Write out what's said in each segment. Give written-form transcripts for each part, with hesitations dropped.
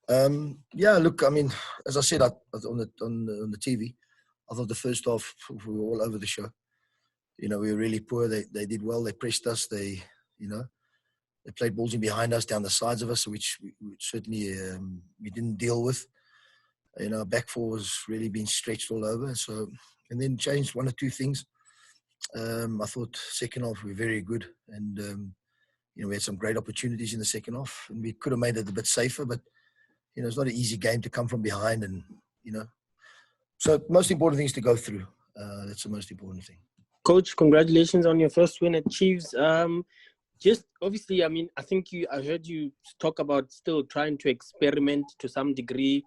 Yeah, look, I mean, as I said on the TV, I thought the first half we were all over the show. We were really poor. They did well. They pressed us. They played balls in behind us, down the sides of us, which we certainly we didn't deal with. Back four was really being stretched all over. So, and then changed one or two things. I thought second half we were very good, and we had some great opportunities in the second half, and we could have made it a bit safer. But it's not an easy game to come from behind, and So most important thing is to go through. That's the most important thing. Coach, congratulations on your first win at Chiefs. Just obviously, I mean, I heard you talk about still trying to experiment to some degree.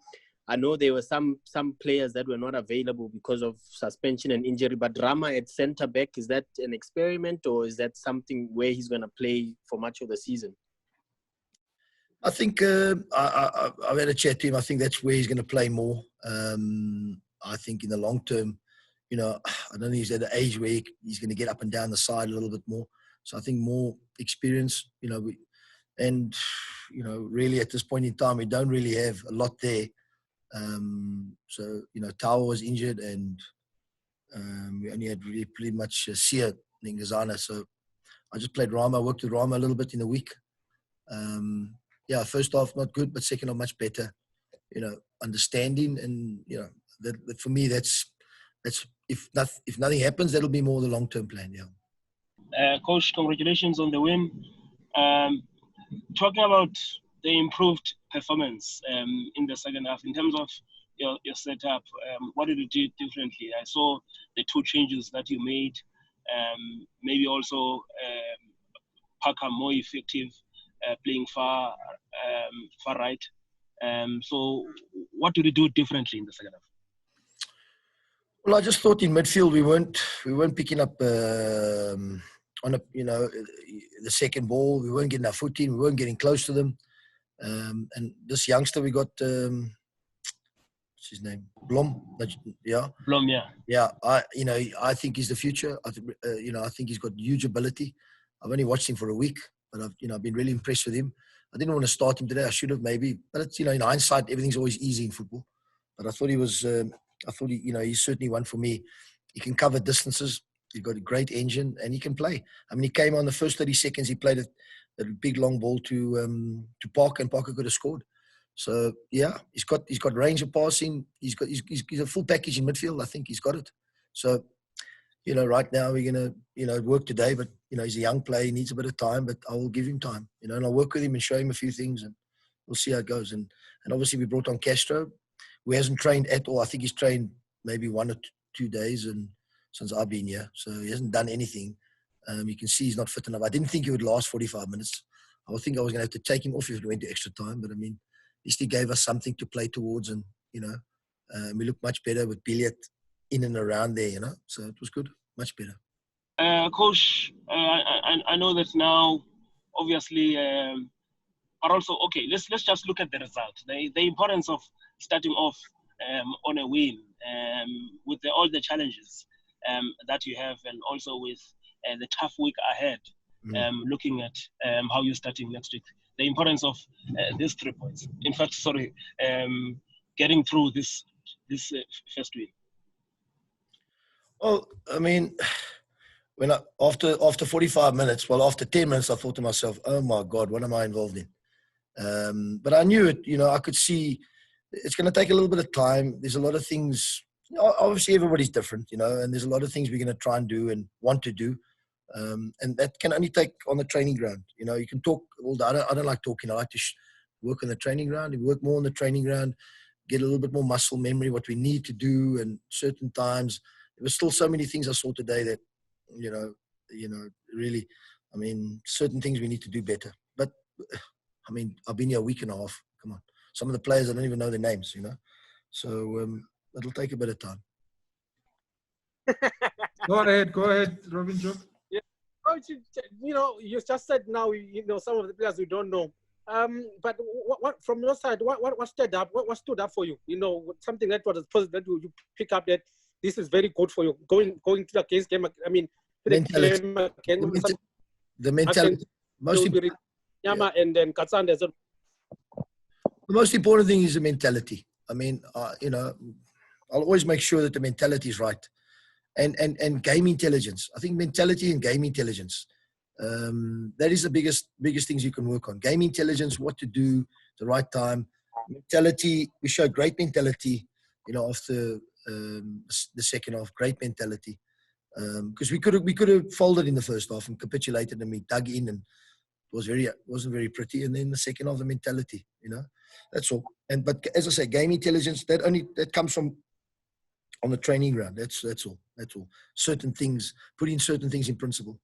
I know there were some players that were not available because of suspension and injury, but Rama at centre back, is that an experiment or is that something where he's going to play for much of the season? I think I've had a chat to him. I think that's where he's going to play more. I think in the long term, I don't think he's at the age where he's going to get up and down the side a little bit more. So I think more experience, really at this point in time, we don't really have a lot there. So, Tawa was injured and we only had really pretty much Sia Ngazana. So I just played Rama, worked with Rama a little bit in the week. First half not good, but second half much better. Understanding and, that for me, that's if nothing happens, that'll be more the long-term plan, yeah. Coach, congratulations on the win. Talking about the improved performance in the second half, in terms of your setup, what did you do differently? I saw the two changes that you made, maybe also Parker more effective, playing far right. So what did you do differently in the second half? Well, I just thought in midfield we weren't picking up on the second ball. We weren't getting our foot in. We weren't getting close to them. And this youngster we got, what's his name? Blom. Yeah. Blom, yeah. Yeah. I think he's the future. I think he's got huge ability. I've only watched him for a week, but I've been really impressed with him. I didn't want to start him today. I should have maybe, but it's, in hindsight, everything's always easy in football. But I thought he was. He's certainly one for me. He can cover distances. He's got a great engine, and he can play. I mean, he came on the first 30 seconds. He played a big long ball to Parker, and Parker could have scored. So yeah, he's got range of passing. He's a full package in midfield. I think he's got it. So right now we're gonna work today, but he's a young player. He needs a bit of time, but I will give him time. And I'll work with him and show him a few things, and we'll see how it goes. And obviously we brought on Castro, who hasn't trained at all. I think he's trained maybe 1 or 2 days and since I've been here. So he hasn't done anything. You can see he's not fit enough. I didn't think he would last 45 minutes. I think I was going to have to take him off if it went to extra time. But, I mean, at least he gave us something to play towards. And, we looked much better with Billiot in and around there, So it was good, much better. Coach, I know that now, obviously, but also, okay, let's just look at the result. The importance of starting off on a win with all the challenges that you have, and also with the tough week ahead, looking at how you're starting next week. The importance of these 3 points. In fact, getting through this first win. Well, I mean, after 45 minutes, after 10 minutes, I thought to myself, oh my God, what am I involved in? But I knew it, I could see it's going to take a little bit of time. There's a lot of things, obviously everybody's different, and there's a lot of things we're going to try and do and want to do. And that can only take on the training ground. You can talk all day. I don't like talking. I like to work on the training ground. We work more on the training ground, get a little bit more muscle memory, what we need to do, and certain times. There were still so many things I saw today that, really, I mean, certain things we need to do better. But, I mean, I've been here a week and a half. Come on. Some of the players, I don't even know their names, So it'll take a bit of time. Go ahead, Robin Job. Yeah. You just said now, some of the players we don't know. But what from your side, what stood up? What stood up for you? Something that was positive that you pick up that this is very good for you going to the case game. I mean, the mentality. Most important. Yama and then Katsande. The most important thing is the mentality. I mean, you know, I'll always make sure that the mentality is right. And game intelligence. I think mentality and game intelligence. That is the biggest things you can work on. Game intelligence, what to do, the right time. Mentality, we showed great mentality, you know, after the second half, great mentality. Because we could have folded in the first half and capitulated, and we dug in, and wasn't very pretty. And then the second half, the mentality, you know, that's all. But as I say, game intelligence, that comes from on the training ground. That's all. Certain things, putting certain things in principle.